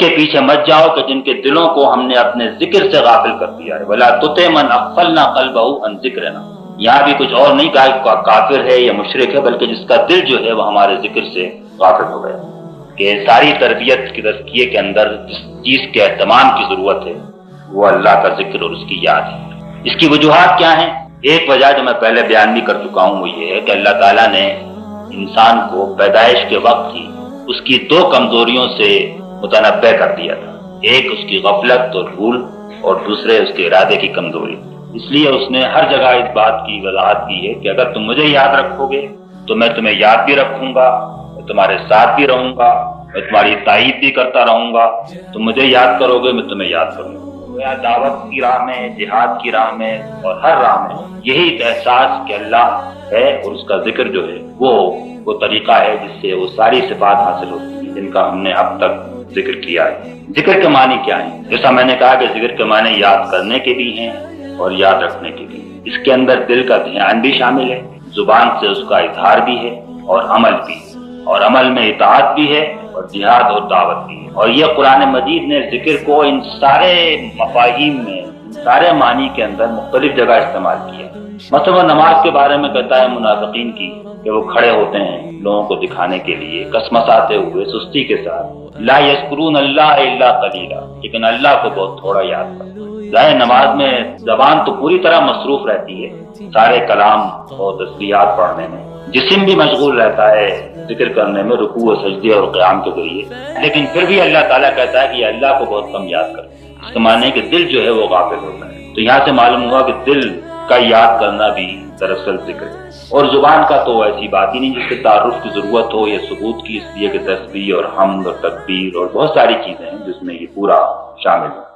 کے پیچھے مت جاؤ کہ جن کے دلوں کو ہم نے اپنے ذکر سے غافل کر دیا ہے. وَلَا تُطِعْ مَنْ أَغْفَلْنَا قَلْبَهُ عَنْ ذِكْرِنَا. یہاں بھی کچھ اور نہیں کہا کہ کافر ہے یا مشرک ہے، بلکہ جس کا دل جو ہے وہ ہمارے ذکر سے غافل ہو گیا. کہ ساری تربیت کی تزکیے کے اندر جس چیز کے اہتمام کی ضرورت ہے وہ اللہ کا ذکر اور اس کی یاد ہے. اس کی وجوہات کیا ہیں؟ ایک وجہ جو میں پہلے بیان بھی کر چکا ہوں وہ یہ ہے کہ اللہ تعالیٰ نے انسان کو پیدائش کے وقت ہی اس کی دو کمزوریوں سے متنبع کر دیا تھا. ایک اس کی غفلت اور بھول، اور دوسرے اس کے ارادے کی کمزوری. اس لیے اس نے ہر جگہ اس بات کی وضاحت کی ہے کہ اگر تم مجھے یاد رکھو گے تو میں تمہیں یاد بھی رکھوں گا، میں تمہارے ساتھ بھی رہوں گا، میں تمہاری تائید بھی کرتا رہوں گا. تم مجھے یاد کرو گے، میں تمہیں یاد کروں گا. دعوت کی راہ میں، جہاد کی راہ میں اور ہر راہ میں یہی احساس کہ اللہ ہے اور اس کا ذکر جو ہے وہ طریقہ ہے جس سے وہ ساری صفات حاصل ہوتی ہیں جن کا ہم نے اب تک ذکر کیا ہے. ذکر کے معنی کیا ہیں؟ جیسا میں نے کہا کہ ذکر کے معنی یاد کرنے کے بھی ہیں اور یاد رکھنے کے بھی. اس کے اندر دل کا دھیان بھی شامل ہے، زبان سے اس کا اظہار بھی ہے اور عمل بھی، اور عمل میں اطاعت بھی ہے اور جہاد اور دعوت بھی ہے. اور یہ قرآن مجید نے ذکر کو ان سارے مفاہیم میں، سارے معنی کے اندر مختلف جگہ استعمال کیا. مثلا نماز کے بارے میں کہتا ہے منافقین کی کہ وہ کھڑے ہوتے ہیں لوگوں کو دکھانے کے لیے کسمساتے ہوئے سستی کے ساتھ، لا یذکرون اللہ الا قلیلا، لیکن اللہ کو بہت تھوڑا یاد کرتے. ظاہر نماز میں زبان تو پوری طرح مصروف رہتی ہے سارے کلام اور تسبیحات پڑھنے میں، جسم بھی مشغول رہتا ہے ذکر کرنے میں رکوع و سجدے اور قیام کے ذریعے، لیکن پھر بھی اللہ تعالیٰ کہتا ہے کہ اللہ کو بہت کم یاد کرتے. اس کا معنی ہے کہ دل جو ہے وہ غافل ہوتا ہے. تو یہاں سے معلوم ہوا کہ دل کا یاد کرنا بھی دراصل ذکر ہے. اور زبان کا تو ایسی بات ہی نہیں جس کے تعارف کی ضرورت ہو یا ثبوت کی، اس لیے کہ تسبیح اور حمد اور تکبیر اور بہت ساری چیزیں ہیں جس میں یہ پورا شامل ہے.